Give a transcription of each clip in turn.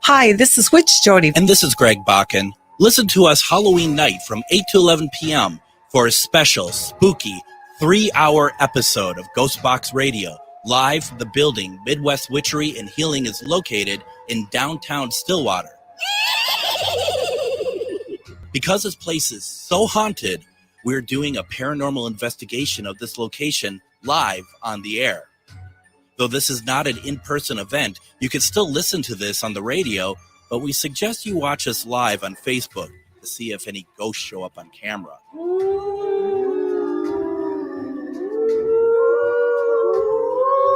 Hi, this is Witch Jody. And this is Greg Bakken. Listen to us Halloween night from 8 to 11 p.m. for a special, spooky, 3-hour episode of Ghost Box Radio. Live from the building Midwest Witchery and Healing is located in downtown Stillwater. Because this place is so haunted, we're doing a paranormal investigation of this location live on the air. Though this is not an in-person event, you can still listen to this on the radio, but we suggest you watch us live on Facebook to see if any ghosts show up on camera.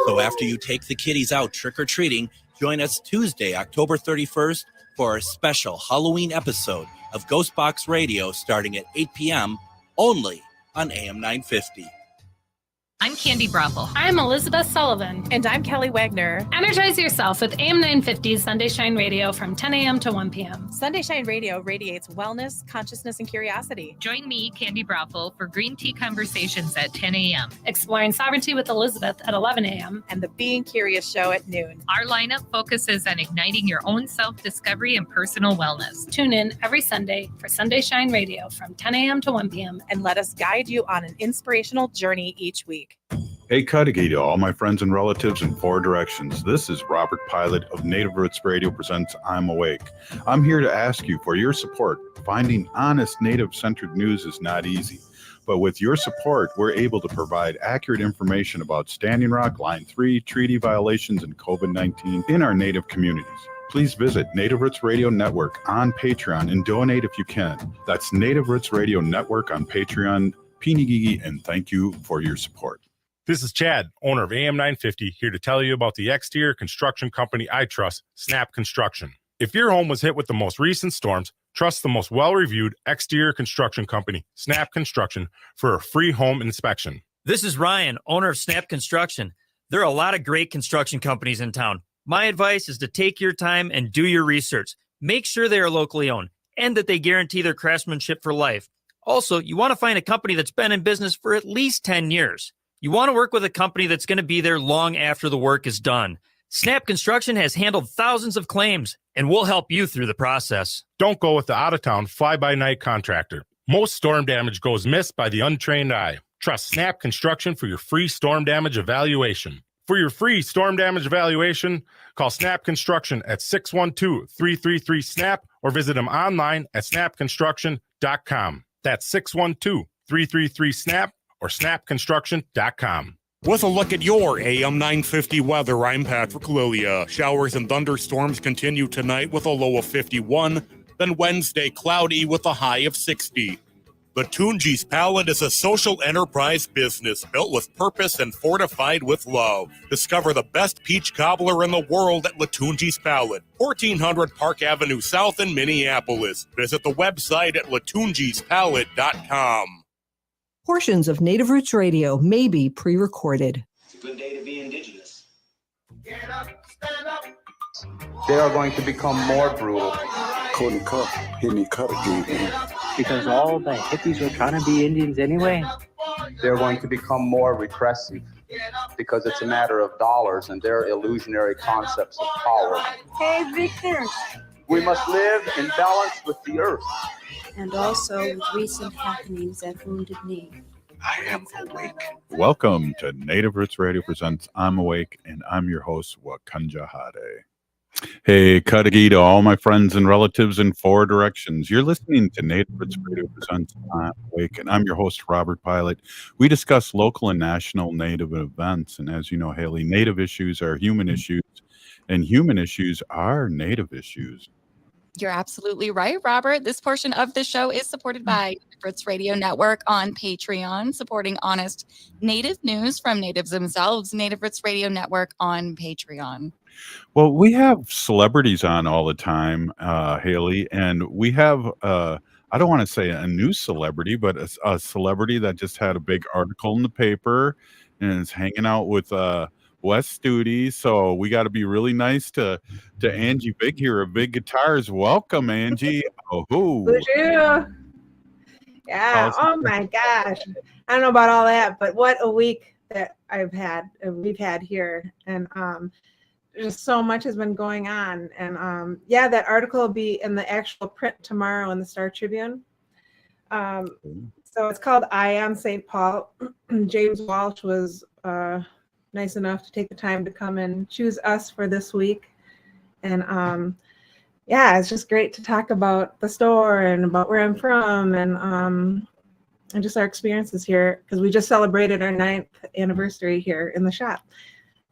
So after you take the kiddies out trick-or-treating, join us Tuesday, October 31st for a special Halloween episode of Ghost Box Radio starting at 8 p.m. only on AM 950. I'm Candy Brothel. I'm Elizabeth Sullivan. And I'm Kelly Wagner. Energize yourself with AM 950's Sunday Shine Radio from 10 a.m. to 1 p.m. Sunday Shine Radio radiates wellness, consciousness, and curiosity. Join me, Candy Brothel, for Green Tea Conversations at 10 a.m. Exploring Sovereignty with Elizabeth at 11 a.m. And the Being Curious Show at noon. Our lineup focuses on igniting your own self-discovery and personal wellness. Tune in every Sunday for Sunday Shine Radio from 10 a.m. to 1 p.m. And let us guide you on an inspirational journey each week. Hey, Cudahy to all my friends and relatives in 4 directions. This is Robert Pilot of Native Roots Radio presents I'm Awake. I'm here to ask you for your support. Finding honest Native-centered news is not easy, but with your support, we're able to provide accurate information about Standing Rock, Line 3, treaty violations, and COVID-19 in our Native communities. Please visit Native Roots Radio Network on Patreon and donate if you can. That's Native Roots Radio Network on Patreon. Pinigigi, and thank you for your support. This is Chad, owner of AM 950, here to tell you about the exterior construction company I trust, Snap Construction. If your home was hit with the most recent storms, trust the most well-reviewed exterior construction company, Snap Construction, for a free home inspection. This is Ryan, owner of Snap Construction. There are a lot of great construction companies in town. My advice is to take your time and do your research. Make sure they are locally owned and that they guarantee their craftsmanship for life. Also, you want to find a company that's been in business for at least 10 years. You want to work with a company that's going to be there long after the work is done. Snap Construction has handled thousands of claims, and we'll help you through the process. Don't go with the out-of-town fly-by-night contractor. Most storm damage goes missed by the untrained eye. Trust Snap Construction for your free storm damage evaluation. For your free storm damage evaluation, call Snap Construction at 612-333-SNAP or visit them online at snapconstruction.com. That's 612-333-SNAP or snapconstruction.com. With a look at your AM 950 weather, I'm Patrick Lilia. Showers and thunderstorms continue tonight with a low of 51, then Wednesday cloudy with a high of 60. Latunji's Palette is a social enterprise business built with purpose and fortified with love. Discover the best peach cobbler in the world at Latunji's Palette, 1400 Park Avenue South in Minneapolis. Visit the website at latunjispalette.com. Portions of Native Roots Radio may be pre-recorded. It's a good day to be indigenous. Get up, stand up. They are going to become more brutal. Couldn't cut, hit me cut again. Because all the hippies were trying to be Indians anyway. They're going to become more repressive because it's a matter of dollars and their illusionary concepts of power. Hey, Victor. We must live in balance with the earth. And also with recent happenings at Wounded Knee. I am awake. Welcome to Native Roots Radio presents I'm Awake, and I'm your host, Wakanja Hade. Hey, Cudahy to all my friends and relatives in 4 directions. You're listening to Native Roots Radio presents I'm Awake, and I'm your host, Robert Pilot. We discuss local and national Native events, and as you know, Haley, Native issues are human issues, and human issues are Native issues. You're absolutely right, Robert. This portion of the show is supported by Native Roots Radio Network on Patreon, supporting honest Native news from natives themselves. Native Roots Radio Network on Patreon. Well, we have celebrities on all the time, Haley, and we have, I don't want to say a new celebrity, but a celebrity that just had a big article in the paper and is hanging out with West Studi. So we got to be really nice to Angie Big here of Big Guitars. Welcome, Angie. Yeah. Oh my gosh. I don't know about all that, but what a week that we've had here, and just so much has been going on. And yeah, that article will be in the actual print tomorrow in the Star Tribune. So it's called Eye on St. Paul. James Walsh was nice enough to take the time to come and choose us for this week. And yeah, it's just great to talk about the store and about where I'm from, and just our experiences here, because we just celebrated our 9th anniversary here in the shop.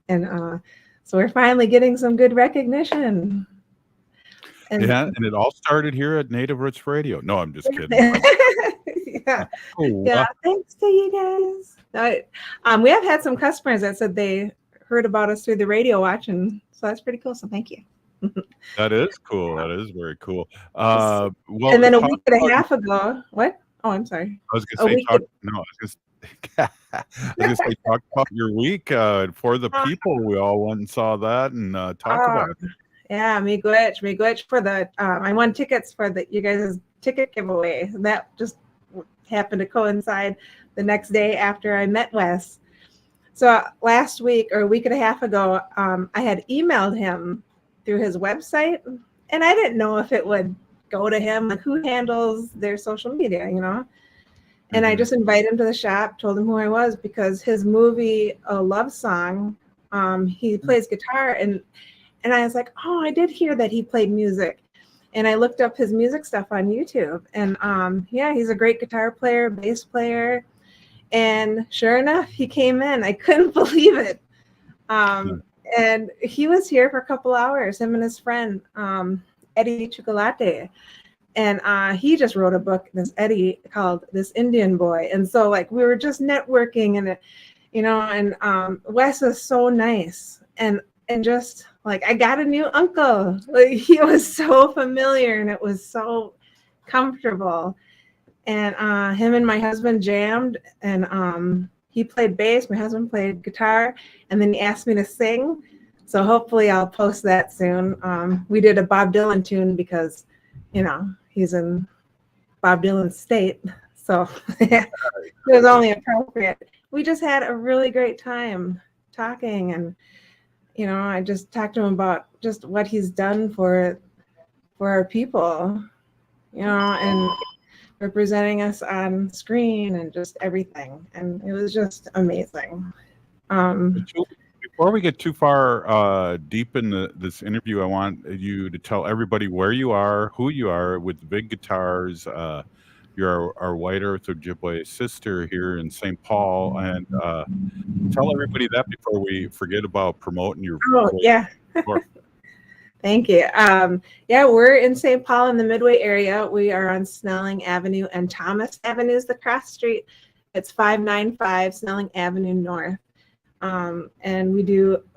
And so we're finally getting some good recognition. And Yeah, and it all started here at Native Roots Radio. No, I'm just kidding. yeah, Oh, yeah. Thanks to you guys. We have had some customers that said they heard about us through the radio watching, so that's pretty cool. So thank you. that is cool. That is very cool. Well, And then a week and a half ago, what? Oh, I'm sorry. I was gonna say, talk about your week for the people. We all went and saw that and talk about it. Yeah, miigwech for the I won tickets for you guys' ticket giveaway. That just happened to coincide the next day after I met Wes. So last week or a week and a half ago, I had emailed him through his website, and I didn't know if it would go to him, like who handles their social media, And I just invited him to the shop, told him who I was, because his movie, A Love Song, he plays guitar, and I was like, oh, I did hear that he played music. And I looked up his music stuff on YouTube, and yeah, he's a great guitar player, bass player. And sure enough, he came in. I couldn't believe it. And he was here for a couple hours, him and his friend, Eddie Chocolate. And he just wrote a book, this Eddie, called This Indian Boy. And so like we were just networking, and and Wes is so nice. And just like I got a new uncle. Like he was so familiar, and it was so comfortable. And him and my husband jammed, and he played bass, my husband played guitar, and then he asked me to sing. So hopefully I'll post that soon. We did a Bob Dylan tune because, he's in Bob Dylan's state. So it was only appropriate. We just had a really great time talking, and, I just talked to him about just what he's done for our people, and representing us on screen and just everything. And it was just amazing. Before we get too far deep in this interview, I want you to tell everybody where you are, who you are with the big guitars. You're our White Earth Ojibwe sister here in St. Paul. And tell everybody that before we forget about promoting your voice. Yeah. Thank you. Yeah, we're in St. Paul in the Midway area. We are on Snelling Avenue and Thomas Avenue is the cross street. It's 595 Snelling Avenue North. And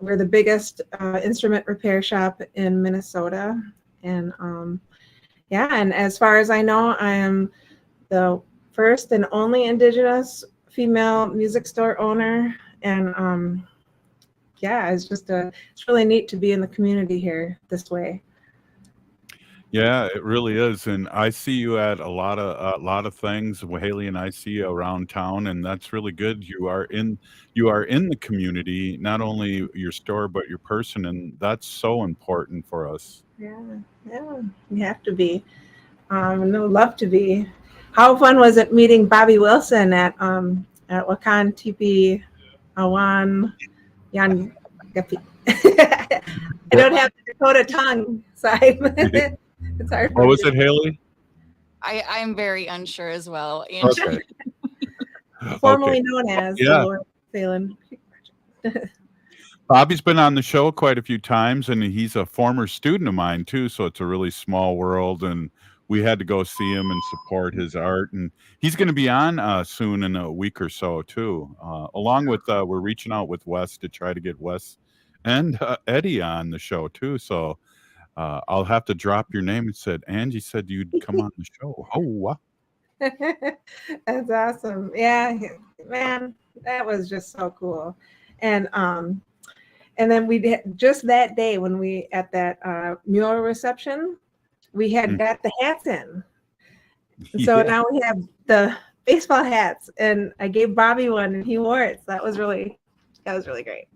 we're the biggest instrument repair shop in Minnesota. And yeah, and as far as I know, I am the first and only Indigenous female music store owner. And yeah, it's really neat to be in the community here this way. Yeah, it really is, and I see you at a lot of things. Haley and I see you around town, and that's really good. You are in the community, not only your store but your person, and that's so important for us. Yeah, you have to be. And I would love to be. How fun was it meeting Bobby Wilson at Wakan Tipi Awan Yan Gapi? I don't have the Dakota tongue, so it's hard. What was it, Haley? I'm very unsure as well. Angie. Okay. Formerly known as Lord Phelan. Bobby's been on the show quite a few times, and he's a former student of mine too, so it's a really small world, and we had to go see him and support his art. And he's going to be on soon in a week or so too, along with we're reaching out with Wes to try to get Wes and Eddie on the show too. So I'll have to drop your name. It said Angie said you'd come on the show. Oh wow. That's awesome. Yeah, man, that was just so cool. And then we did just that day when we at that mural reception, we had got the hats in. So now we have the baseball hats, and I gave Bobby one and he wore it. So that was really That was really great.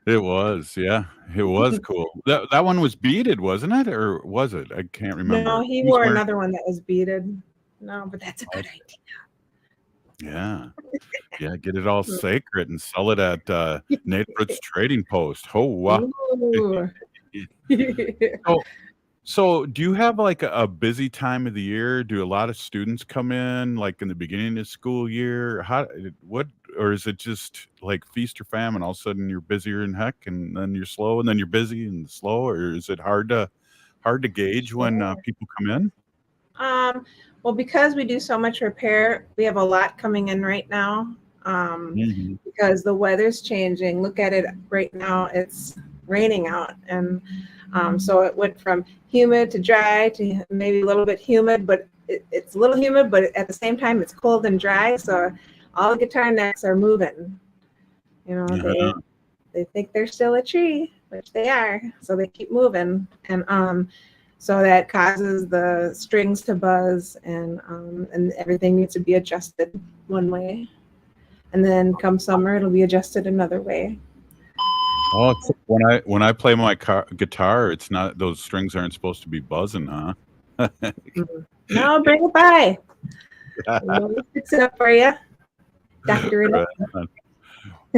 It was, yeah. It was cool. That one was beaded, wasn't it? Or was it? I can't remember. No, he wore another one that was beaded. No, but that's a good idea. Yeah. Yeah, get it all sacred and sell it at Nate Fritz Trading Post. Oh, wow. So do you have like a busy time of the year? Do a lot of students come in like in the beginning of the school year? Or is it just like feast or famine? All of a sudden you're busier than heck and then you're slow and then you're busy and slow, or is it hard to gauge when people come in? Well, because we do so much repair, we have a lot coming in right now. Because the weather's changing. Look at it right now. It's raining out, and so it went from humid to dry to maybe a little bit humid, but it's a little humid, but at the same time it's cold and dry. So all the guitar necks are moving. You know, they think they're still a tree, which they are. So they keep moving, and so that causes the strings to buzz, and everything needs to be adjusted one way. And then come summer, it'll be adjusted another way. Oh, when I play my guitar, it's not, those strings aren't supposed to be buzzing, huh? No, bring it by. We'll fix it up for you. Doctor it up.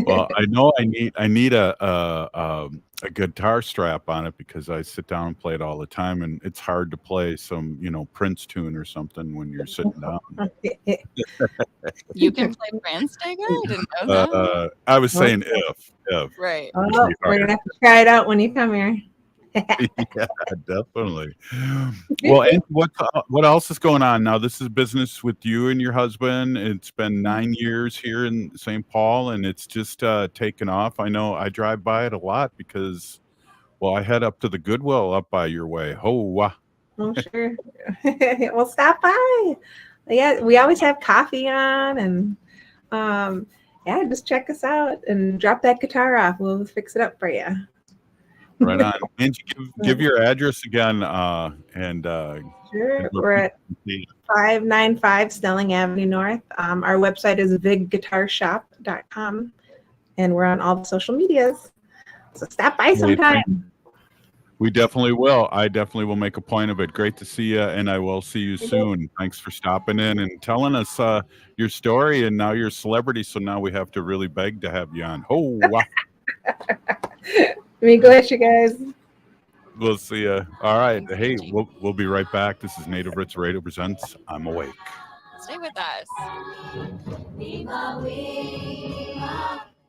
Well, I know I need a guitar strap on it because I sit down and play it all the time, and it's hard to play some, Prince tune or something when you're sitting down. You can play Prince, Digger? I didn't know that. I was saying if. Right. Oh, we're gonna have to try it out when you come here. Yeah, definitely. Well, and what else is going on now? This is business with you and your husband. It's been 9 years here in St. Paul, and it's just taken off. I know I drive by it a lot because, well, I head up to the Goodwill up by your way. Oh, sure. Well, stop by. Yeah, we always have coffee on, and yeah, just check us out and drop that guitar off. We'll fix it up for you. Right on. Angie, give your address again. Sure. We're at 595 Snelling Avenue North. Our website is vigguitarshop.com, and we're on all the social medias. So stop by sometime. We definitely will. I definitely will make a point of it. Great to see you, and I will see you soon. Thanks for stopping in and telling us your story, and now you're a celebrity, so now we have to really beg to have you on. Oh, wow. Be bless you guys. We'll see you. All right. Hey, we'll be right back. This is Native Roots Radio presents I'm Awake. Stay with us.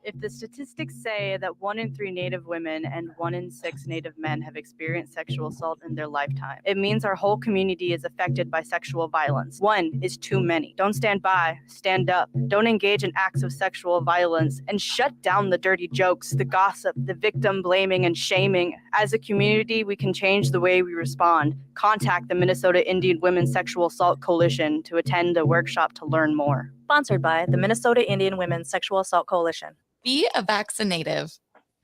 If the statistics say that 1 in 3 Native women and 1 in 6 Native men have experienced sexual assault in their lifetime, it means our whole community is affected by sexual violence. 1 is too many. Don't stand by, stand up. Don't engage in acts of sexual violence, and shut down the dirty jokes, the gossip, the victim blaming and shaming. As a community, we can change the way we respond. Contact the Minnesota Indian Women's Sexual Assault Coalition to attend a workshop to learn more. Sponsored by the Minnesota Indian Women's Sexual Assault Coalition. Be a vaccinative.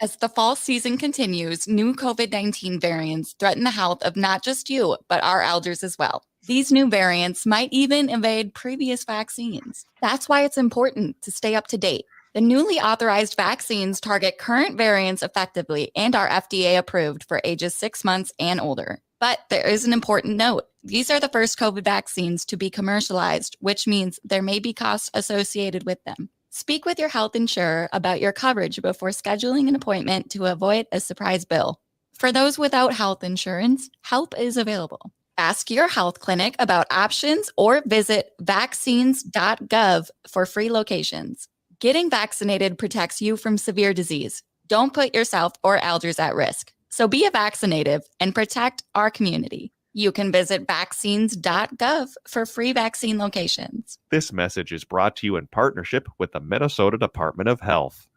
As the fall season continues, new COVID-19 variants threaten the health of not just you, but our elders as well. These new variants might even evade previous vaccines. That's why it's important to stay up to date. The newly authorized vaccines target current variants effectively and are FDA approved for ages 6 months and older. But there is an important note. These are the first COVID vaccines to be commercialized, which means there may be costs associated with them. Speak with your health insurer about your coverage before scheduling an appointment to avoid a surprise bill. For those without health insurance, help is available. Ask your health clinic about options or visit vaccines.gov for free locations. Getting vaccinated protects you from severe disease. Don't put yourself or elders at risk. So be a vaccinative and protect our community. You can visit vaccines.gov for free vaccine locations. This message is brought to you in partnership with the Minnesota Department of Health.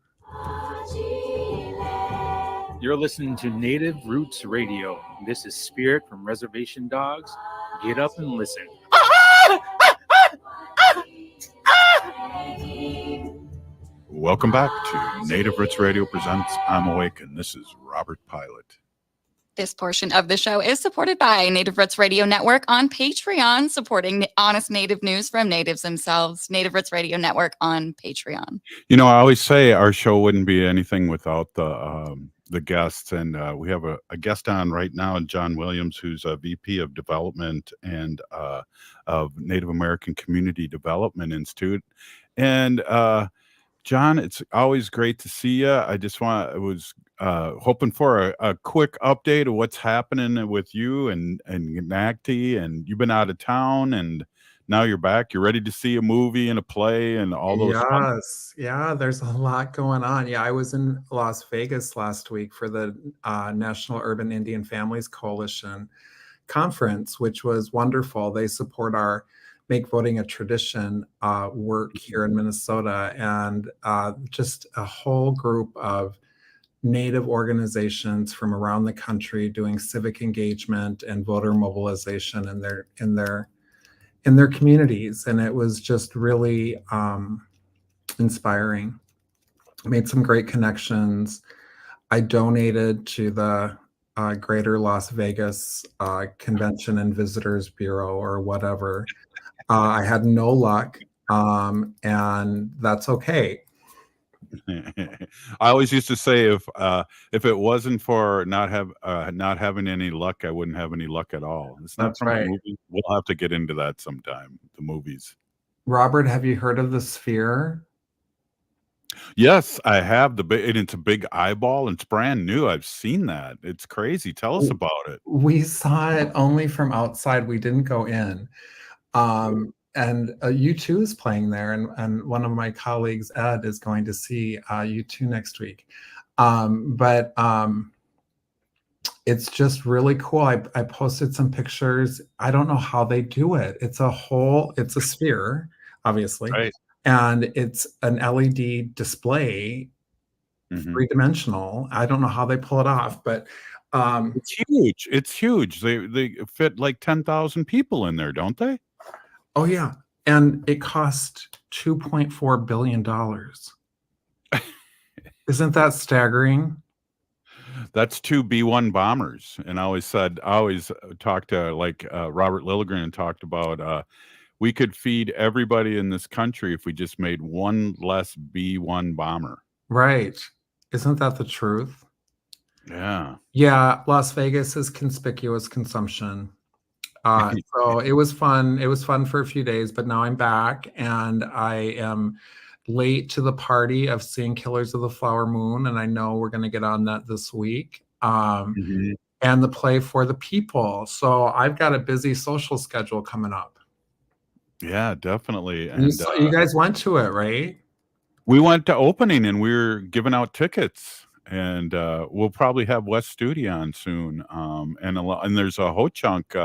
You're listening to Native Roots Radio. This is Spirit from Reservation Dogs. Get up and listen. Welcome back to Native Roots Radio presents I'm Awake, and this is Robert Pilot. This portion of the show is supported by Native Roots Radio Network on Patreon, supporting honest Native news from natives themselves. Native Roots Radio Network on Patreon. You know, I always say our show wouldn't be anything without the guests, and we have a guest on right now, John Williams, who's a VP of Development and of Native American Community Development Institute. And John, it's always great to see you. I was hoping for a quick update of what's happening with you and NACTI, and you've been out of town and now you're back. You're ready to see a movie and a play and all those. Yes. Yeah, there's a lot going on. Yeah, I was in Las Vegas last week for the National Urban Indian Families Coalition conference, which was wonderful. They support our Make Voting a Tradition work here in Minnesota, and just a whole group of Native organizations from around the country doing civic engagement and voter mobilization in their communities. And it was just really inspiring. Made some great connections. I donated to the Greater Las Vegas Convention and Visitors Bureau or whatever. I had no luck, and that's okay. I always used to say if it wasn't for not having any luck, I wouldn't have any luck at all. It's not That's from a right. movie. We'll have to get into that sometime. The movies. Robert, have you heard of the Sphere? Yes, I have and it's a big eyeball. It's brand new. I've seen that. It's crazy. Tell us about it. We saw it only from outside. We didn't go in. And U2 is playing there, and one of my colleagues, Ed, is going to see U2 next week. But it's just really cool. I posted some pictures. I don't know how they do it. It's a sphere, obviously, right. And it's an LED display, three-dimensional. I don't know how they pull it off, but it's huge. It's huge. They fit like 10,000 people in there, don't they? Oh, yeah. And it cost $2.4 billion. Isn't that staggering? That's 2 B-1 bombers. And I always talked to Robert Lilligren and talked about we could feed everybody in this country if we just made one less B-1 bomber. Right. Isn't that the truth? Yeah. Yeah. Las Vegas is conspicuous consumption. So it was fun. It was fun for a few days, but now I'm back and I am late to the party of seeing Killers of the Flower Moon. And I know we're going to get on that this week. And the play For the People. So I've got a busy social schedule coming up. Yeah, definitely. And you guys went to it, right? We went to opening and we were giving out tickets. And we'll probably have Wes Studi on soon. And there's a Ho Chunk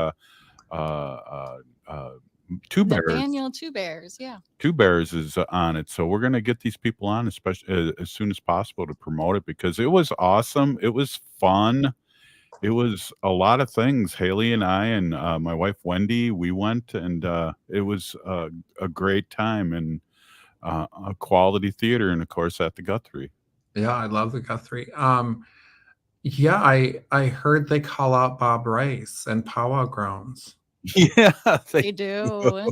Two Bears. Nathaniel Two Bears, yeah. Two Bears is on it, so we're going to get these people on, especially as soon as possible, to promote it because it was awesome. It was fun. It was a lot of things. Haley and I and my wife Wendy, we went, and it was a great time and a quality theater, and of course at the Guthrie. Yeah, I love the Guthrie. Yeah, I heard they call out Bob Rice and Powwow Grounds. Yeah, they do.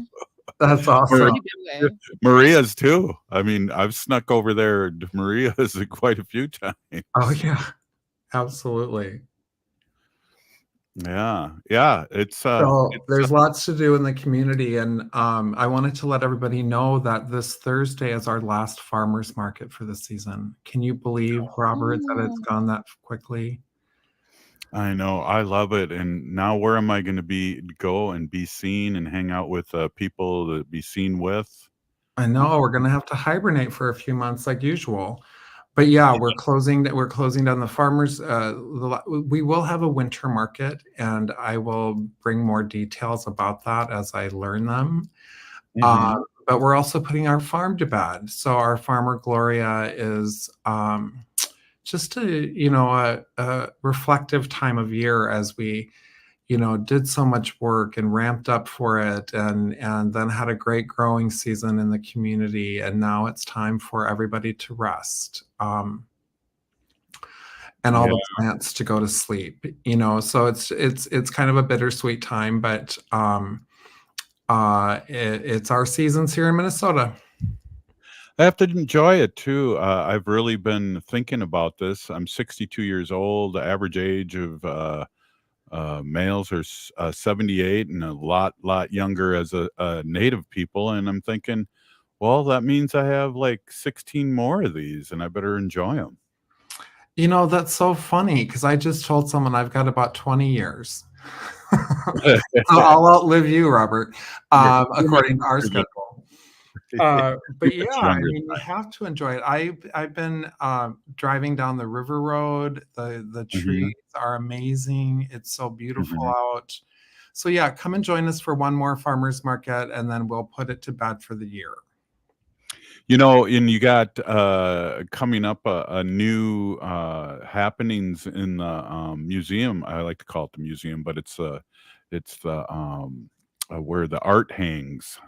That's awesome. Maria's too. I mean, I've snuck over there to Maria's quite a few times. Oh yeah, absolutely. Yeah. It's there's lots to do in the community, and I wanted to let everybody know that this Thursday is our last farmers market for the season. Can you believe, Robert, that it's gone that quickly? I know. I love it. And now where am I going to go and be seen and hang out with people to be seen with? I know we're going to have to hibernate for a few months like usual. But yeah, we're closing down the farmers. We will have a winter market, and I will bring more details about that as I learn them. But we're also putting our farm to bed. So our farmer Gloria is just a reflective time of year as we, did so much work and ramped up for it, and then had a great growing season in the community. And now it's time for everybody to rest. and all Yeah. the plants to go to sleep. So it's kind of a bittersweet time, but it's our seasons here in Minnesota. I have to enjoy it too. I've really been thinking about this. I'm 62 years old. The average age of males are 78, and a lot younger as a native people. And I'm thinking, well, that means I have like 16 more of these, and I better enjoy them. That's so funny because I just told someone I've got about 20 years. So I'll outlive you, Robert, according to our schedule. But yeah, I mean, you have to enjoy it. I've been driving down the river road. The trees are amazing. It's so beautiful out. So yeah, come and join us for one more farmers market, and then we'll put it to bed for the year. And you got coming up a new happenings in the museum. I like to call it the museum, but it's the where the art hangs.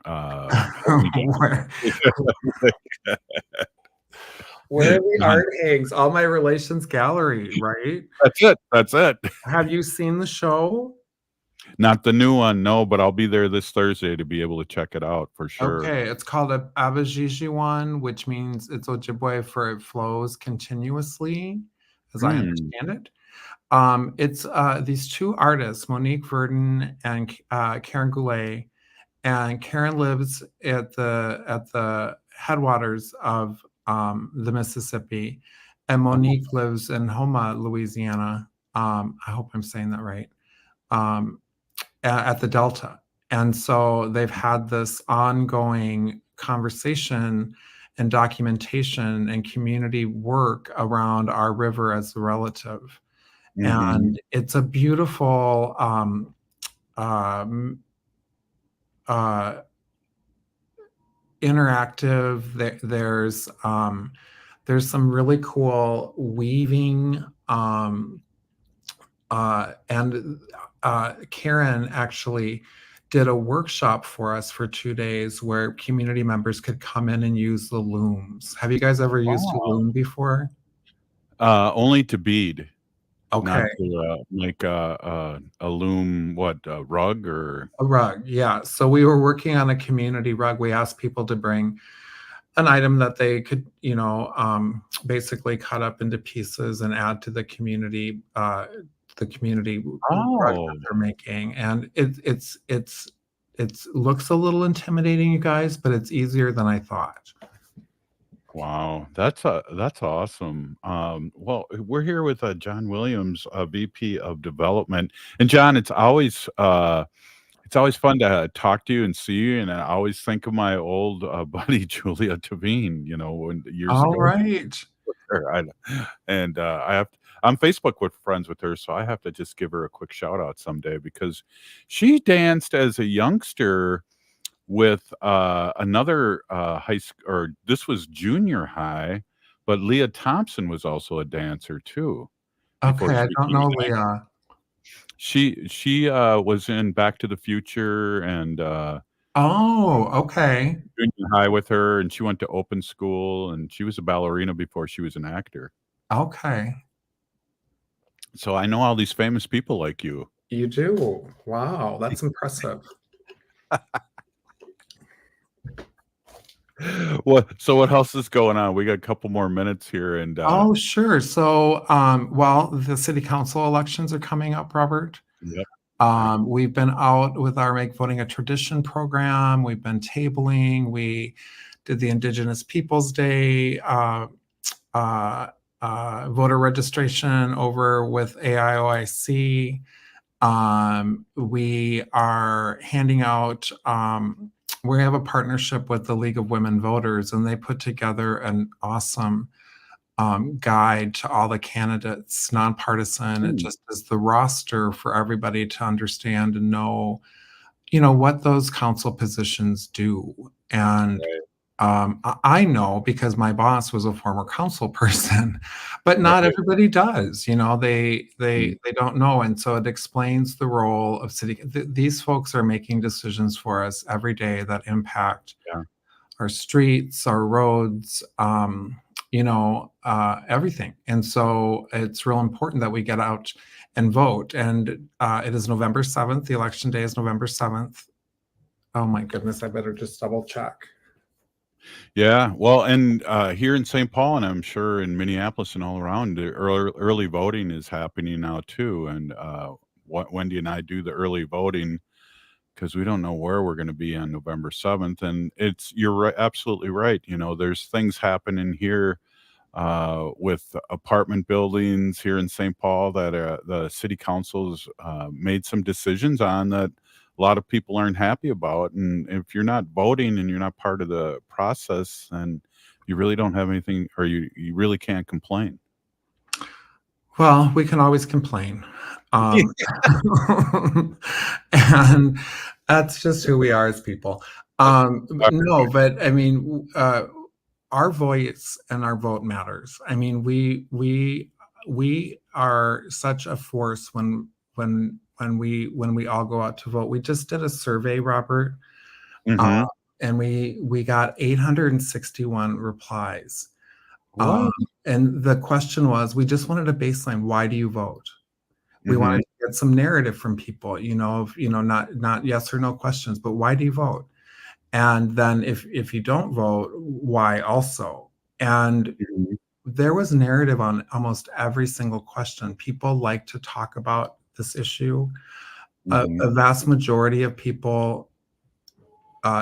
Where the art hangs, all my relations gallery, right? That's it. Have you seen the show? Not the new one, no, but I'll be there this Thursday to be able to check it out for sure. Okay, it's called a Abajijiwan, which means it's Ojibwe for it flows continuously, as I understand it. It's these two artists, Monique Verdon and Karen Goulet, and Karen lives at the headwaters of the Mississippi, and Monique lives in Houma, Louisiana. I hope I'm saying that right. At the Delta. And so they've had this ongoing conversation and documentation and community work around our river as a relative. And it's a beautiful interactive. There's some really cool weaving and Karen actually did a workshop for us for 2 days where community members could come in and use the looms. Have you guys ever used a loom before? Only to bead. Okay. Not to make a loom, a rug or? A rug, yeah. So we were working on a community rug. We asked people to bring an item that they could, basically cut up into pieces and add to the community rug that they're making. And it looks a little intimidating, you guys, but it's easier than I thought. Wow, that's awesome. Well, we're here with John Williams, VP of Development, and John, it's always fun to talk to you and see you. And I always think of my old buddy Julia Tavine, years ago. All right. I'm Facebook friends with her, so I have to just give her a quick shout out someday because she danced as a youngster with another high school, or this was junior high, but Leah Thompson was also a dancer too. Okay, I don't know Leah. She was in Back to the Future and okay. Junior high with her, and she went to open school, and she was a ballerina before she was an actor. Okay. So I know all these famous people like you. You do? Wow, that's impressive. So what else is going on? We got a couple more minutes here, and oh, sure. So, the city council elections are coming up, Robert. Yep. We've been out with our Make Voting a Tradition program. We've been tabling. We did the Indigenous Peoples Day voter registration over with AIOIC. We are handing out. We have a partnership with the League of Women Voters, and they put together an awesome guide to all the candidates, nonpartisan. It just is the roster for everybody to understand and know, what those council positions do. And I know because my boss was a former council person, but not everybody does. They don't know, and so it explains the role of city. These folks are making decisions for us every day that impact our streets, our roads, everything. And so it's real important that we get out and vote. And it is November 7th. The election day is November 7th. Oh my goodness, I better just double check. Yeah, well, and here in St. Paul, and I'm sure in Minneapolis and all around, the early voting is happening now too. And Wendy and I do the early voting because we don't know where we're going to be on November 7th. And you're right, absolutely right. There's things happening here with apartment buildings here in St. Paul that the city council's made some decisions on that a lot of people aren't happy about. And if you're not voting and you're not part of the process, then you really don't have anything, or you really can't complain. Well, we can always complain. And that's just who we are as people. No, but I mean, our voice and our vote matters. I mean, we are such a force when we all go out to vote. We just did a survey, Robert, and we got 861 replies. And the question was, we just wanted a baseline. Why do you vote? We wanted to get some narrative from people, not yes or no questions, but why do you vote? And then if you don't vote, why also? And there was narrative on almost every single question. People like to talk about this issue. A vast majority of people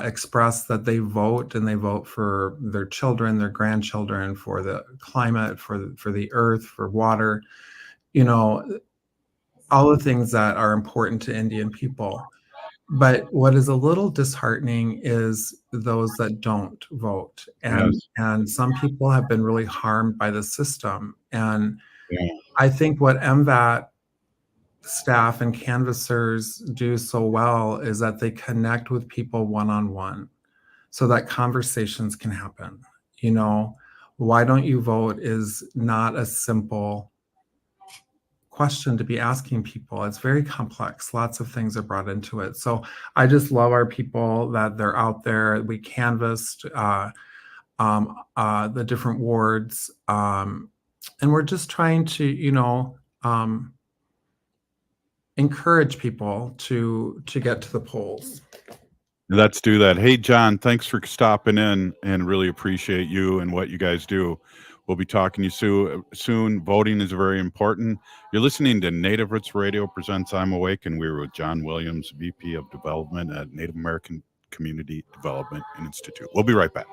express that they vote, and they vote for their children, their grandchildren, for the climate, for the earth, for water, all the things that are important to Indian people. But what is a little disheartening is those that don't vote. And some people have been really harmed by the system. And I think what MVAT staff and canvassers do so well is that they connect with people one-on-one so that conversations can happen. Why don't you vote is not a simple question to be asking people. It's very complex. Lots of things are brought into it. So I just love our people that they're out there. We canvassed the different wards, and we're just trying to, encourage people to get to the polls. Let's do that. Hey, John, thanks for stopping in, and really appreciate you and what you guys do. We'll be talking to you soon. Voting is very important. You're listening to Native Roots Radio presents I'm Awake, and we're with John Williams, VP of Development at Native American Community Development Institute. We'll be right back.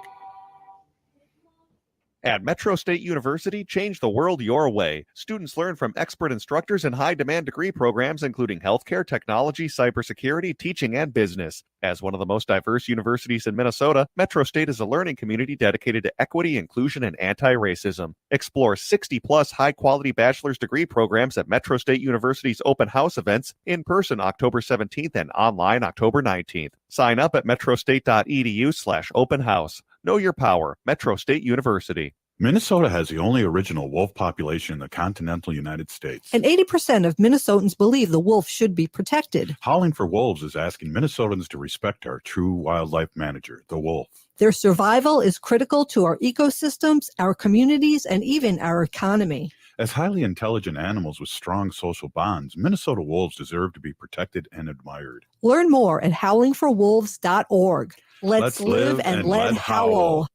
At Metro State University, change the world your way. Students learn from expert instructors in high-demand degree programs including healthcare, technology, cybersecurity, teaching, and business. As one of the most diverse universities in Minnesota, Metro State is a learning community dedicated to equity, inclusion, and anti-racism. Explore 60-plus high-quality bachelor's degree programs at Metro State University's open house events in person October 17th and online October 19th. Sign up at metrostate.edu/open house. Know your power. Metro State University. Minnesota has the only original wolf population in the continental United States. And 80% of Minnesotans believe the wolf should be protected. Howling for Wolves is asking Minnesotans to respect our true wildlife manager, the wolf. Their survival is critical to our ecosystems, our communities, and even our economy. As highly intelligent animals with strong social bonds, Minnesota wolves deserve to be protected and admired. Learn more at howlingforwolves.org. Let's live and let howl.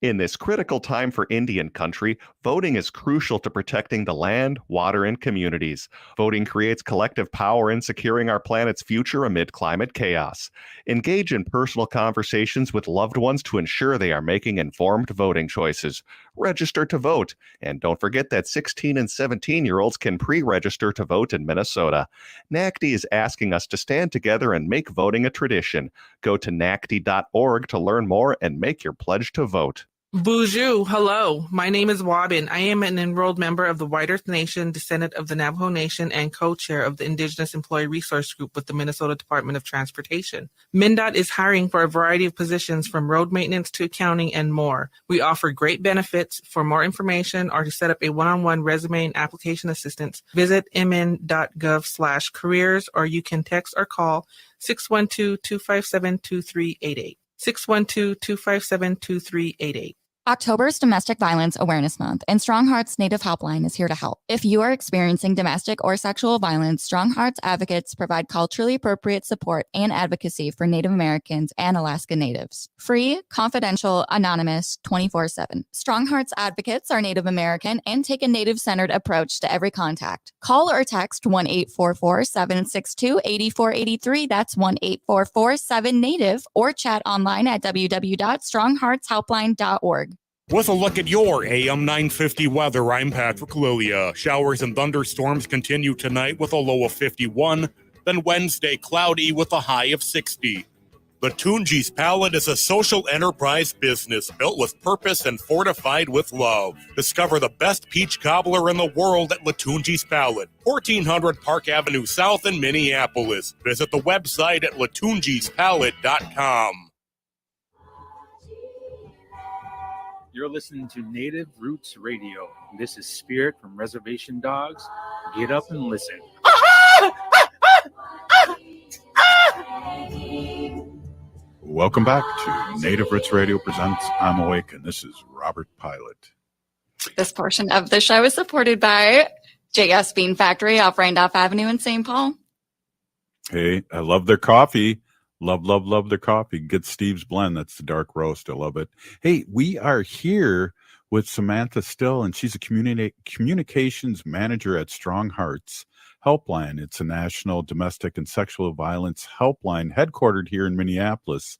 In this critical time for Indian country, voting is crucial to protecting the land, water, and communities. Voting creates collective power in securing our planet's future amid climate chaos. Engage in personal conversations with loved ones to ensure they are making informed voting choices. Register to vote. And don't forget that 16 and 17-year-olds can pre-register to vote in Minnesota. NACD is asking us to stand together and make voting a tradition. Go to NACD.org to learn more and make your pledge to vote. Bonjour, hello. My name is Wabin. I am an enrolled member of the White Earth Nation, descendant of the Navajo Nation, and co-chair of the Indigenous Employee Resource Group with the Minnesota Department of Transportation. MnDOT is hiring for a variety of positions from road maintenance to accounting and more. We offer great benefits. For more information or to set up a one-on-one resume and application assistance, visit mn.gov/careers, or you can text or call 612-257-2388. 612-257-2388. October's Domestic Violence Awareness Month, and StrongHearts Native Helpline is here to help. If you are experiencing domestic or sexual violence, StrongHearts advocates provide culturally appropriate support and advocacy for Native Americans and Alaska Natives. Free, confidential, anonymous, 24/7. StrongHearts advocates are Native American and take a Native-centered approach to every contact. Call or text 1-844-762-8483. That's 1-844-7-NATIVE, or chat online at www.strongheartshelpline.org. With a look at your AM 950 weather, I'm Patrick Lilia. Showers and thunderstorms continue tonight with a low of 51, then Wednesday cloudy with a high of 60. Latunji's Palette is a social enterprise business built with purpose and fortified with love. Discover the best peach cobbler in the world at Latunji's Palette, 1400 Park Avenue South in Minneapolis. Visit the website at latunjispalette.com. You're listening to Native Roots Radio. This is Spirit from Reservation Dogs. Get up and listen. Welcome back to Native Roots Radio presents I'm Awake, and this is Robert Pilot. This portion of the show is supported by JS Bean Factory off Randolph Avenue in St. Paul. Hey, I love their coffee. Love their coffee. Get Steve's Blend. That's the dark roast. I love it. Hey, we are here with Samantha Still, and she's a communications manager at StrongHearts Helpline. It's a national domestic and sexual violence helpline headquartered here in Minneapolis.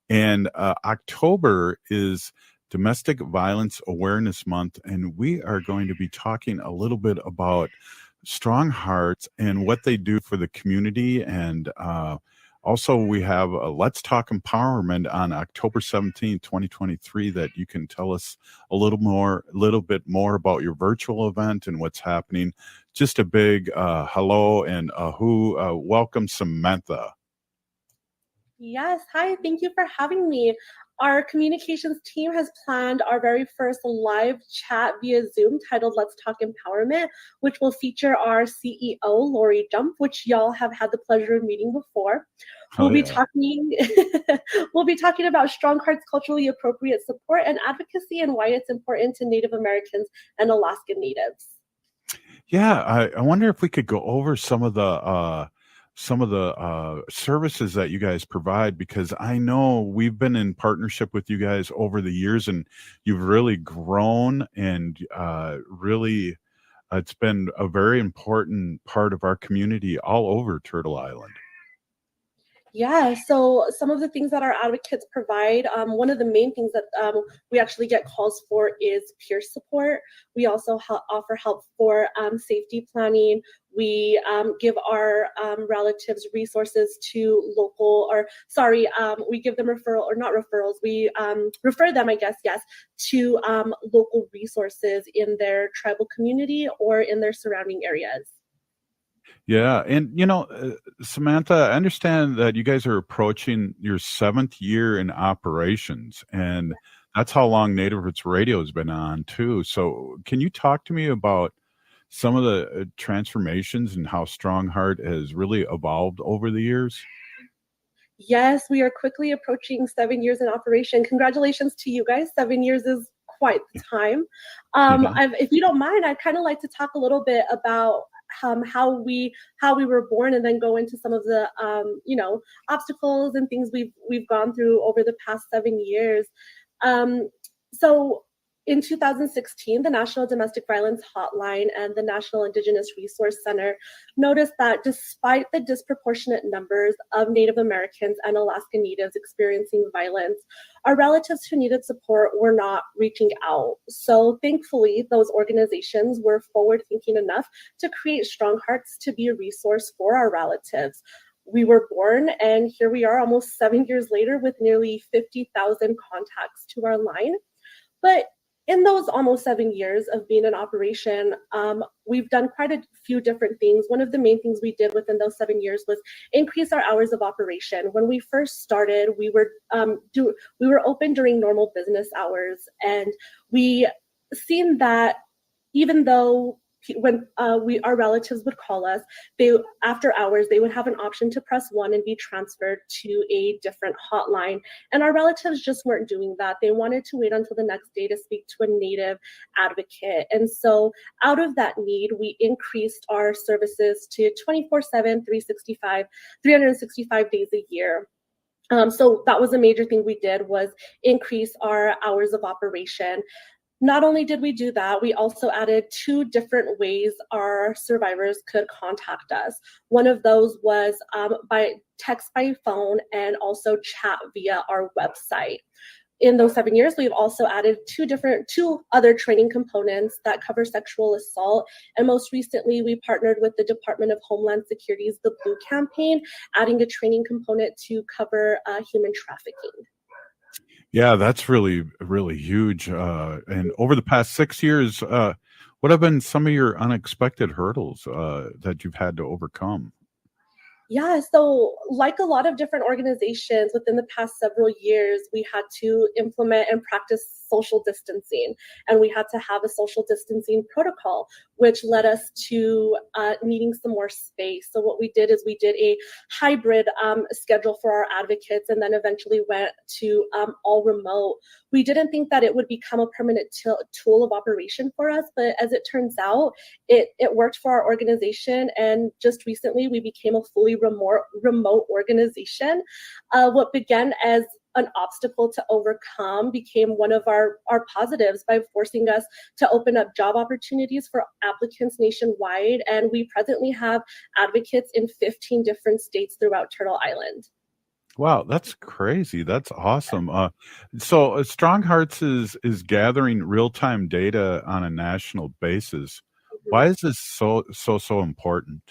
And October is Domestic Violence Awareness Month, and we are going to be talking a little bit about StrongHearts and what they do for the community. And also, we have a Let's Talk Empowerment on October 17, 2023, that you can tell us a little bit more about your virtual event and what's happening. Just a big hello and welcome, Samantha. Yes, hi, thank you for having me. Our communications team has planned our very first live chat via Zoom titled Let's Talk Empowerment, which will feature our CEO, Lori Jump, which y'all have had the pleasure of meeting before. We'll be talking about StrongHearts culturally appropriate support and advocacy and why it's important to Native Americans and Alaska Natives. Yeah, I wonder if we could go over some of the services that you guys provide, because I know we've been in partnership with you guys over the years, and you've really grown, and really it's been a very important part of our community all over Turtle Island. Yeah, so some of the things that our advocates provide, one of the main things that we actually get calls for is peer support. We also offer help for safety planning. We give our relatives resources to we give them we refer them, to local resources in their tribal community or in their surrounding areas. Yeah. And, Samantha, I understand that you guys are approaching your 7th year in operations, and that's how long Native Roots Radio has been on too. So can you talk to me about some of the transformations and how StrongHeart has really evolved over the years? Yes, we are quickly approaching 7 years in operation. Congratulations to you guys. 7 years is quite the time. If you don't mind, I'd kind of like to talk a little bit about how we were born, and then go into some of the obstacles and things we've gone through over the past 7 years. So in 2016, the National Domestic Violence Hotline and the National Indigenous Resource Center noticed that despite the disproportionate numbers of Native Americans and Alaska Natives experiencing violence, our relatives who needed support were not reaching out. So thankfully, those organizations were forward-thinking enough to create StrongHearts to be a resource for our relatives. We were born, and here we are almost 7 years later with nearly 50,000 contacts to our line. But in those almost 7 years of being in operation, we've done quite a few different things. One of the main things we did within those 7 years was increase our hours of operation. When we first started, we were open during normal business hours, and we seen that even though when our relatives would call us, after hours they would have an option to press 1 and be transferred to a different hotline. And our relatives just weren't doing that. They wanted to wait until the next day to speak to a Native advocate. And so out of that need, we increased our services to 24/7, 365 days a year. So that was a major thing we did, was increase our hours of operation. Not only did we do that, we also added 2 different ways our survivors could contact us. One of those was by text by phone and also chat via our website. In those 7 years, we've also added 2 other training components that cover sexual assault. And most recently, we partnered with the Department of Homeland Security's The Blue Campaign, adding a training component to cover human trafficking. Yeah, that's really, really huge. And over the past 6 years, what have been some of your unexpected hurdles that you've had to overcome? Yeah, so like a lot of different organizations within the past several years, we had to implement and practice social distancing, and we had to have a social distancing protocol, which led us to needing some more space. So what we did is we did a hybrid schedule for our advocates, and then eventually went to all remote. We didn't think that it would become a permanent tool of operation for us, but as it turns out, it worked for our organization. And just recently, we became a fully remote organization. What began as an obstacle to overcome became one of our positives by forcing us to open up job opportunities for applicants nationwide. And we presently have advocates in 15 different states throughout Turtle Island. Wow, that's crazy. That's awesome. So StrongHearts is gathering real-time data on a national basis. Why is this so important?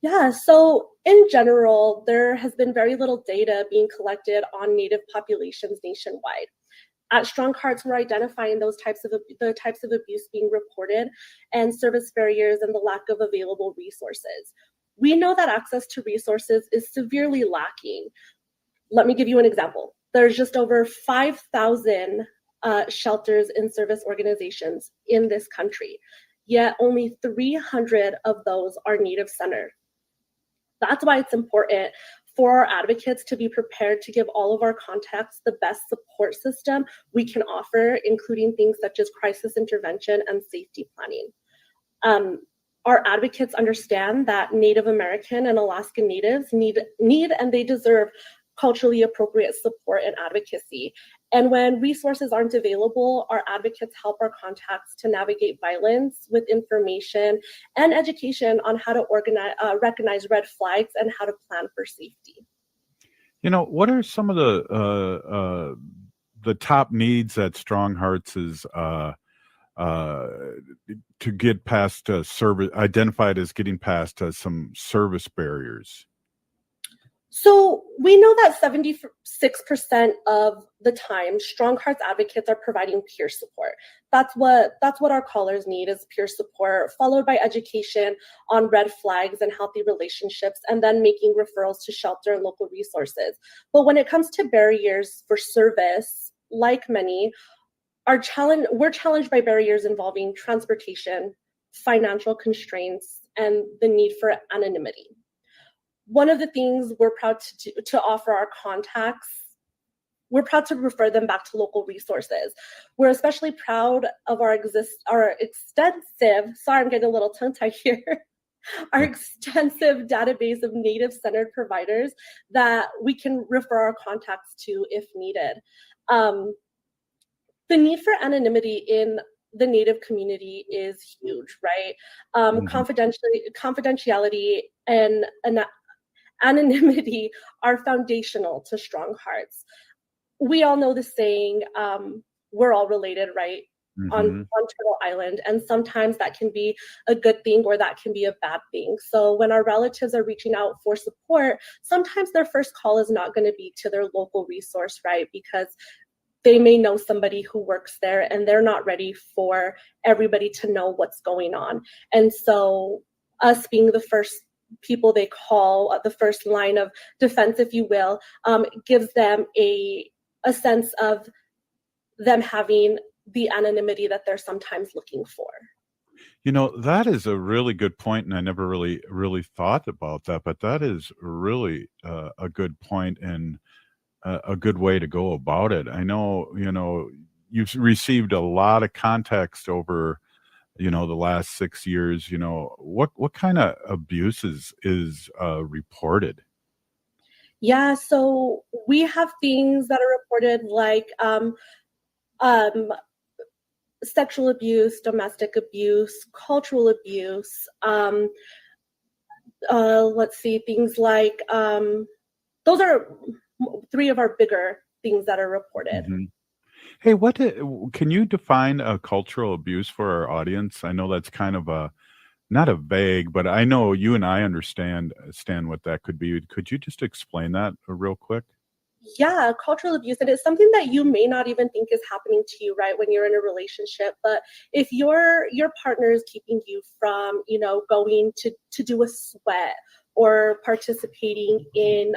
Yeah, so in general, there has been very little data being collected on Native populations nationwide. At StrongHearts, we're identifying the types of abuse being reported, and service barriers and the lack of available resources. We know that access to resources is severely lacking. Let me give you an example. There's just over 5,000 shelters and service organizations in this country, yet only 300 of those are Native-centered. That's why it's important for our advocates to be prepared to give all of our contacts the best support system we can offer, including things such as crisis intervention and safety planning. Our advocates understand that Native American and Alaskan Natives need and they deserve culturally appropriate support and advocacy. And when resources aren't available, our advocates help our contacts to navigate violence with information and education on how to recognize red flags and how to plan for safety. You know, what are some of the top needs that StrongHearts is to get past service, identified as getting past some service barriers? So we know that 76% of the time, StrongHearts advocates are providing peer support. That's what our callers need, is peer support, followed by education on red flags and healthy relationships, and then making referrals to shelter and local resources. But when it comes to barriers for service, like many, we're challenged by barriers involving transportation, financial constraints, and the need for anonymity. One of the things we're proud to offer our contacts, we're proud to refer them back to local resources. We're especially proud of our extensive, sorry, I'm getting a little tongue-tied here, our extensive database of Native-centered providers that we can refer our contacts to if needed. The need for anonymity in the Native community is huge, right? Confidentiality and anonymity are foundational to StrongHearts. We all know the saying, we're all related, right? On Turtle Island. And sometimes that can be a good thing or that can be a bad thing. So when our relatives are reaching out for support, sometimes their first call is not going to be to their local resource, right? Because they may know somebody who works there and they're not ready for everybody to know what's going on. And so us being the first people they call, the first line of defense, if you will, gives them a sense of them having the anonymity that they're sometimes looking for. That is a really good point, and I never really thought about that, but that is really a good point and a good way to go about it. I know, you've received a lot of context over, the last 6 years. What kind of abuses is reported? Yeah, so we have things that are reported like um, sexual abuse, domestic abuse, cultural abuse. Let's see, things like those are three of our bigger things that are reported. Mhm. Hey, can you define a cultural abuse for our audience? I know that's kind of not a vague, but I know you and I understand what that could be. Could you just explain that real quick? Yeah, cultural abuse, and it's something that you may not even think is happening to you, right, when you're in a relationship. But if your partner is keeping you from, going to do a sweat or participating in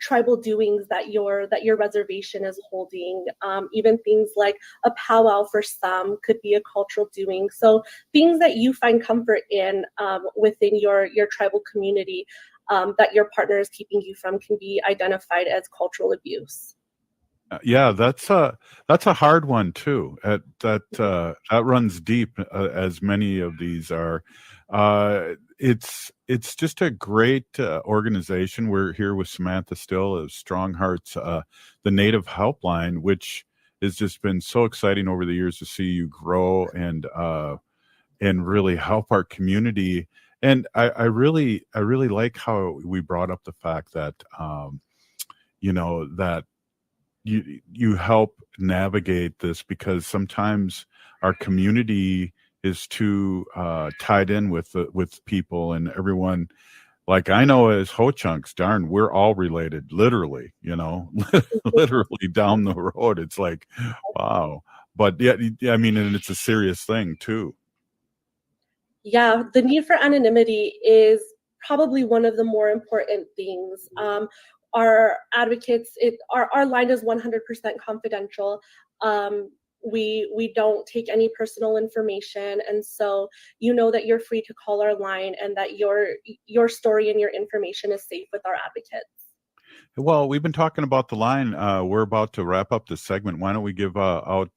tribal doings that your reservation is holding, even things like a powwow for some could be a cultural doing. So things that you find comfort in within your tribal community, that your partner is keeping you from, can be identified as cultural abuse. Yeah, that's a hard one too. That runs deep, as many of these are. It's just a great organization. We're here with Samantha Still of StrongHearts, the Native Helpline, which has just been so exciting over the years to see you grow and really help our community. And I really like how we brought up the fact that that you help navigate this, because sometimes our community is too tied in with people and everyone. Like, I know as Ho Chunks, darn, we're all related, literally, literally down the road. It's like, wow. But yeah, I mean, and it's a serious thing too. Yeah, the need for anonymity is probably one of the more important things. Our advocates, our line is 100% confidential. We don't take any personal information, and so that you're free to call our line and that your story and your information is safe with our advocates. Well, we've been talking about the line. We're about to wrap up this segment. Why don't we give out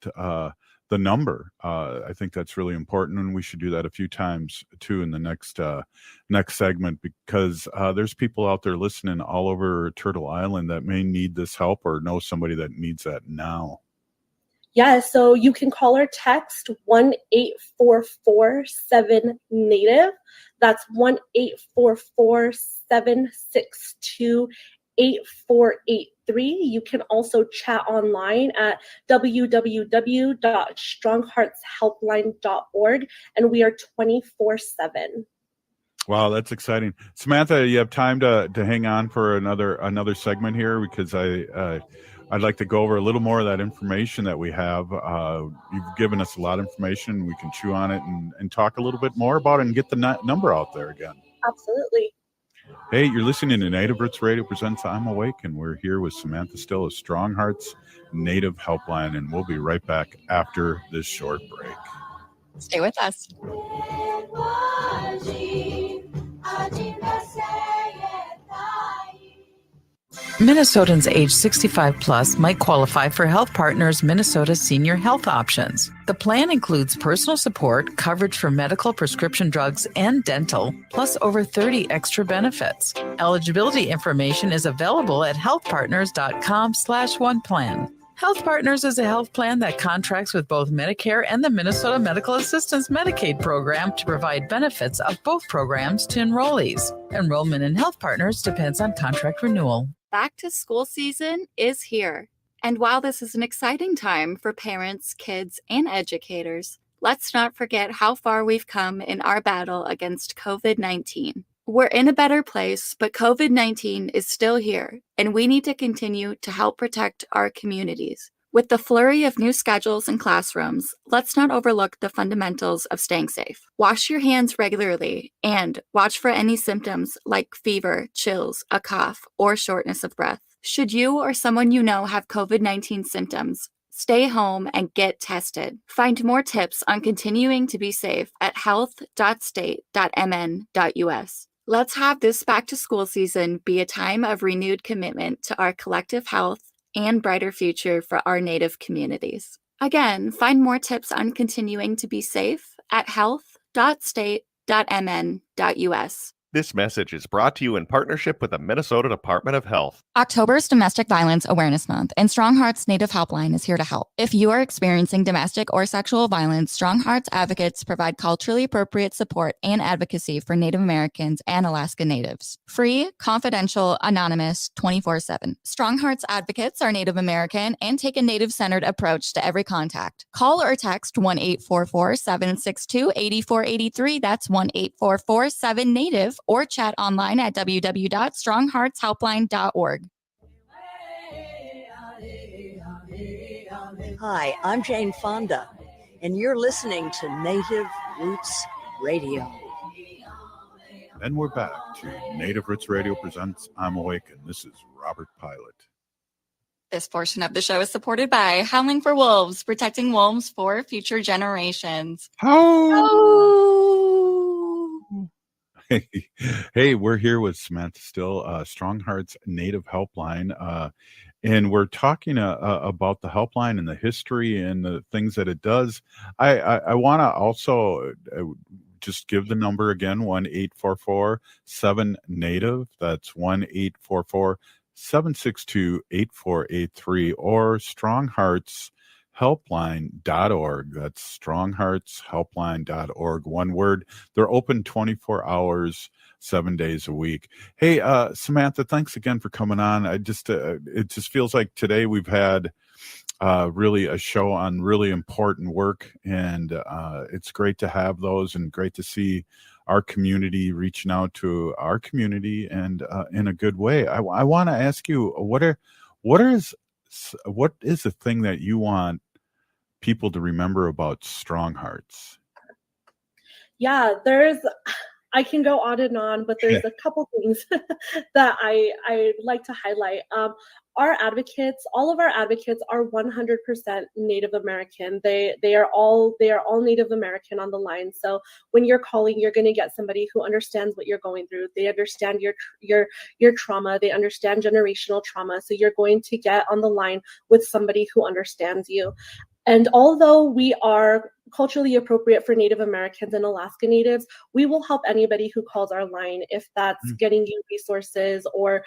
the number? I think that's really important, and we should do that a few times too in the next segment, because there's people out there listening all over Turtle Island that may need this help or know somebody that needs that now. Yeah, so you can call or text 1-844-7-NATIVE. That's 1-844-762-8483. You can also chat online at www.strongheartshelpline.org, and we are 24/7. Wow, that's exciting. Samantha, you have time to hang on for another segment here, because I'd like to go over a little more of that information that we have. You've given us a lot of information. We can chew on it and talk a little bit more about it and get the number out there again. Absolutely. Hey, you're listening to Native Roots Radio presents I'm Awake, and we're here with Samantha Still of StrongHearts Native Helpline, and we'll be right back after this short break. Stay with us. Minnesotans age 65 plus might qualify for Health Partners Minnesota Senior Health Options. The plan includes personal support, coverage for medical, prescription drugs, and dental, plus over 30 extra benefits. Eligibility information is available at healthpartners.com/oneplan. Health Partners is a health plan that contracts with both Medicare and the Minnesota Medical Assistance Medicaid program to provide benefits of both programs to enrollees. Enrollment in Health Partners depends on contract renewal. Back to school season is here. And while this is an exciting time for parents, kids, and educators, let's not forget how far we've come in our battle against COVID-19. We're in a better place, but COVID-19 is still here, and we need to continue to help protect our communities. With the flurry of new schedules and classrooms, let's not overlook the fundamentals of staying safe. Wash your hands regularly and watch for any symptoms like fever, chills, a cough, or shortness of breath. Should you or someone you know have COVID-19 symptoms, Stay home and get tested. Find more tips on continuing to be safe at health.state.mn.us. Let's have this back to school season be a time of renewed commitment to our collective health and brighter future for our Native communities. Again, find more tips on continuing to be safe at health.state.mn.us. This message is brought to you in partnership with the Minnesota Department of Health. October's Domestic Violence Awareness Month, and StrongHearts Native Helpline is here to help. If you are experiencing domestic or sexual violence, StrongHearts advocates provide culturally appropriate support and advocacy for Native Americans and Alaska Natives. Free, confidential, anonymous, 24/7. StrongHearts advocates are Native American and take a Native-centered approach to every contact. Call or text 1-844-762-8483. That's 1-844-7-NATIVE. Or chat online at www.strongheartshelpline.org. Hi, I'm Jane Fonda, and you're listening to Native Roots Radio. And we're back to Native Roots Radio presents I'm Awake, and this is Robert Pilot. This portion of the show is supported by Howling for Wolves, protecting wolves for future generations. Hey, we're here with Samantha Still, StrongHearts Native Helpline, and we're talking about the helpline and the history and the things that it does. I want to also just give the number again, 1-844-7-NATIVE. That's 1-844-762-8483 or StrongHeartsHelpline.org. That's StrongHeartsHelpline.org. One word. They're open 24 hours, 7 days a week. Hey, Samantha, thanks again for coming on. It just feels like today we've had really a show on really important work, and it's great to have those and great to see our community reaching out to our community and in a good way. I want to ask you, what is the thing that you want people to remember about StrongHearts? Yeah, I can go on and on, but there's a couple things that I like to highlight. Our advocates, all of our advocates are 100% Native American. They are all Native American on the line. So when you're calling, you're going to get somebody who understands what you're going through. They understand your trauma. They understand generational trauma. So you're going to get on the line with somebody who understands you. And although we are culturally appropriate for Native Americans and Alaska Natives, we will help anybody who calls our line, if that's getting you resources or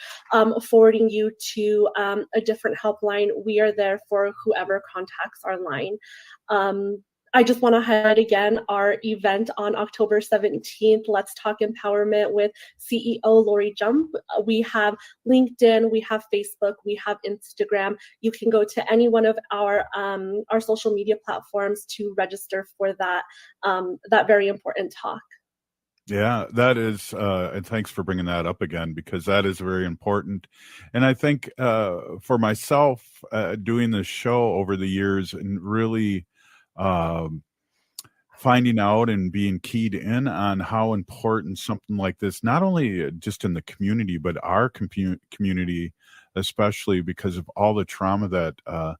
forwarding you to a different helpline. We are there for whoever contacts our line. I just want to highlight again our event on October 17th, Let's Talk Empowerment with CEO Lori Jump. We have LinkedIn, we have Facebook, we have Instagram. You can go to any one of our social media platforms to register for that very important talk. Yeah, that is, and thanks for bringing that up again, because that is very important. And I think for myself, doing this show over the years and really finding out and being keyed in on how important something like this, not only just in the community, but our community, especially because of all the trauma that a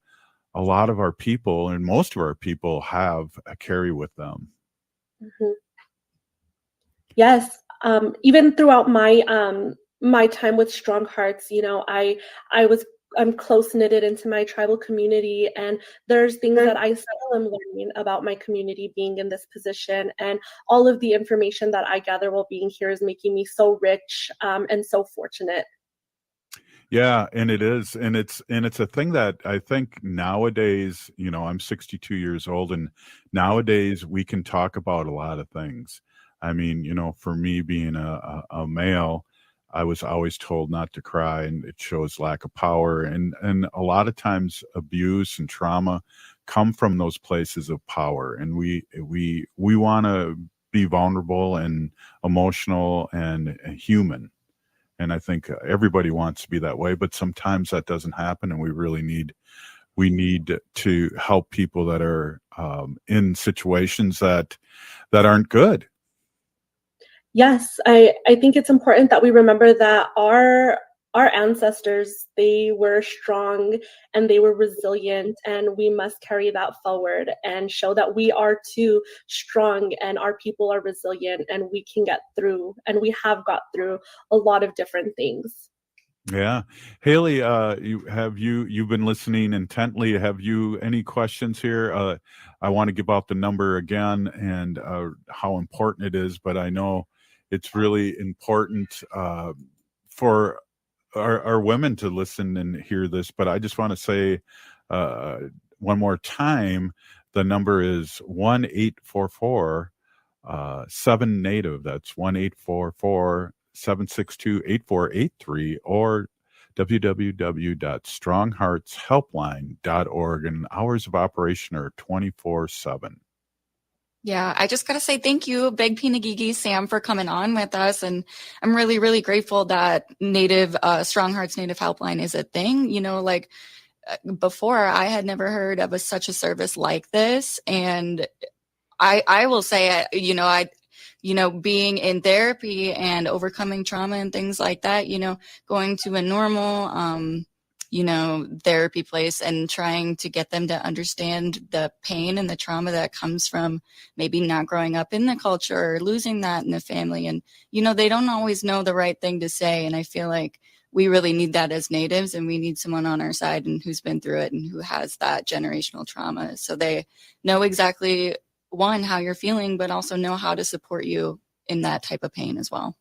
lot of our people and most of our people have carry with them. Mm-hmm. Yes, even throughout my my time with StrongHearts, I'm close knitted into my tribal community, and there's things that I still am learning about my community being in this position, and all of the information that I gather while being here is making me so rich and so fortunate. Yeah, and it is, and it's a thing that I think nowadays, I'm 62 years old, and nowadays we can talk about a lot of things. I mean, for me being a male, I was always told not to cry, and it shows lack of power. And a lot of times abuse and trauma come from those places of power. And we want to be vulnerable and emotional and human. And I think everybody wants to be that way, but sometimes that doesn't happen. And we really need to help people that are in situations that aren't good. Yes, I think it's important that we remember that our our ancestors, they were strong and they were resilient, and we must carry that forward and show that we are too strong and our people are resilient and we can get through, and we have got through a lot of different things. Yeah. Haley, you've been listening intently. Have you any questions here? I want to give out the number again and how important it is, but I know it's really important for our women to listen and hear this. But I just want to say one more time, the number is 1-844-7-NATIVE. That's 1-844-762-8483 or www.strongheartshelpline.org, and hours of operation are 24/7. Yeah, I just got to say thank you, Big Pinagigi Sam, for coming on with us. And I'm really, really grateful that Strong Hearts Native Helpline is a thing. Before, I had never heard of such a service like this. And I will say, being in therapy and overcoming trauma and things like that, going to a normal, therapy place and trying to get them to understand the pain and the trauma that comes from maybe not growing up in the culture or losing that in the family. And, they don't always know the right thing to say. And I feel like we really need that as Natives, and we need someone on our side and who's been through it and who has that generational trauma. So they know exactly, one, how you're feeling, but also know how to support you in that type of pain as well.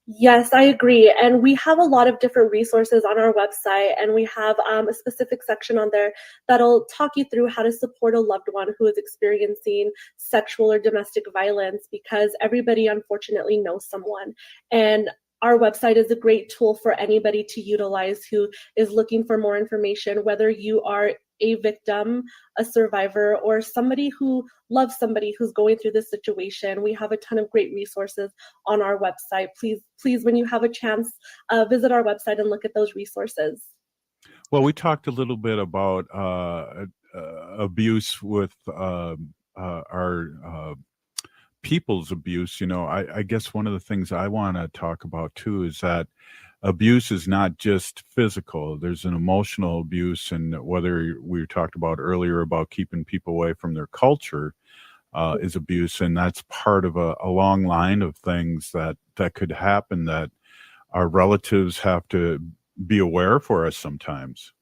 Yes, I agree. And we have a lot of different resources on our website, and we have a specific section on there that'll talk you through how to support a loved one who is experiencing sexual or domestic violence, because everybody unfortunately knows someone. And our website is a great tool for anybody to utilize who is looking for more information, whether you are a victim, a survivor, or somebody who loves somebody who's going through this situation. We have a ton of great resources on our website. Please, when you have a chance, visit our website and look at those resources. Well, we talked a little bit about abuse with our people's abuse. I guess one of the things I want to talk about too is that abuse is not just physical. There's an emotional abuse, and whether we talked about earlier about keeping people away from their culture is abuse, and that's part of a long line of things that could happen that our relatives have to be aware for us sometimes.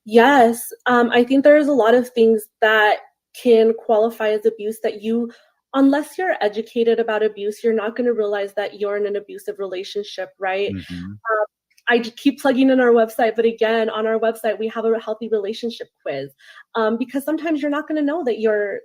Yes, I think there's a lot of things that can qualify as abuse that unless you're educated about abuse, you're not going to realize that you're in an abusive relationship, right? Mm-hmm. I keep plugging in our website, but again, on our website, we have a healthy relationship quiz, because sometimes you're not going to know that you're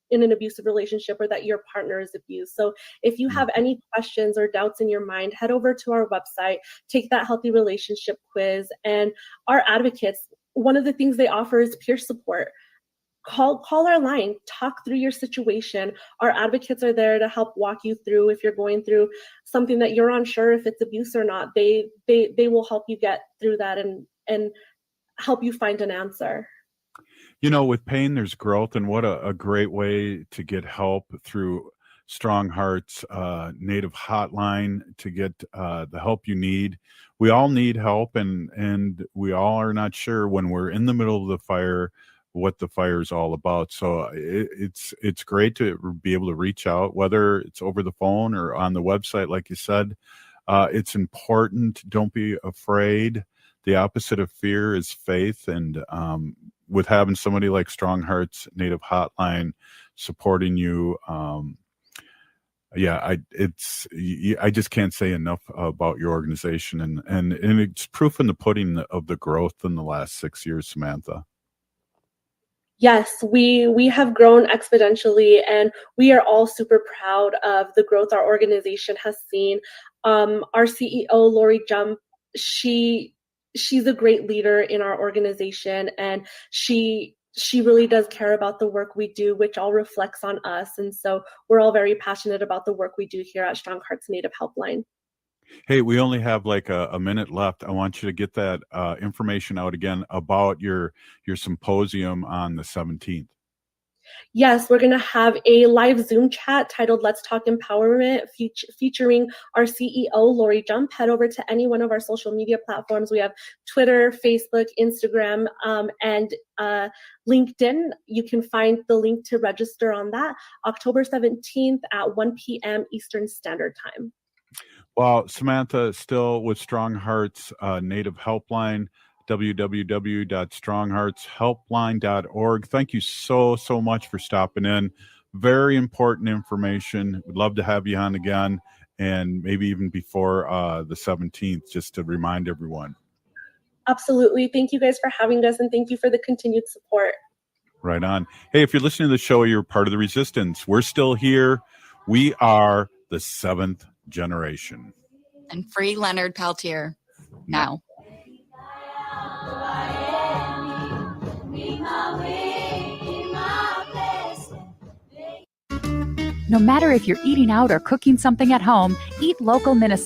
in an abusive relationship or that your partner is abused. So if you have any questions or doubts in your mind, head over to our website, take that healthy relationship quiz, and our advocates, one of the things they offer is peer support. Call our line, talk through your situation. Our advocates are there to help walk you through if you're going through something that you're unsure if it's abuse or not. They will help you get through that and help you find an answer. With pain, there's growth, and what a great way to get help through Strong Hearts Native Hotline to get the help you need. We all need help, and we all are not sure when we're in the middle of the fire what the fire is all about. So it's great to be able to reach out, whether it's over the phone or on the website, like you said. It's important. Don't be afraid. The opposite of fear is faith, and with having somebody like Strong Hearts Native Hotline supporting you, I just can't say enough about your organization, and it's proof in the pudding of the growth in the last 6 years, Samantha. Yes, we have grown exponentially, and we are all super proud of the growth our organization has seen. Our CEO, Lori Jump, she's a great leader in our organization, and she really does care about the work we do, which all reflects on us. And so we're all very passionate about the work we do here at Strong Hearts Native Helpline. Hey, we only have like a minute left. I want you to get that information out again about your symposium on the 17th. Yes, we're going to have a live Zoom chat titled Let's Talk Empowerment featuring our CEO, Lori Jump. Head over to any one of our social media platforms. We have Twitter, Facebook, Instagram, and LinkedIn. You can find the link to register on that October 17th at 1 p.m. Eastern Standard Time. Well, Samantha Still with StrongHearts Native Helpline, www.strongheartshelpline.org. Thank you so much for stopping in. Very important information. We'd love to have you on again, and maybe even before the 17th, just to remind everyone. Absolutely. Thank you guys for having us, and thank you for the continued support. Right on. Hey, if you're listening to the show, you're part of the resistance. We're still here. We are the 7th generation. And free Leonard Peltier now. No matter if you're eating out or cooking something at home, eat local Minnesota.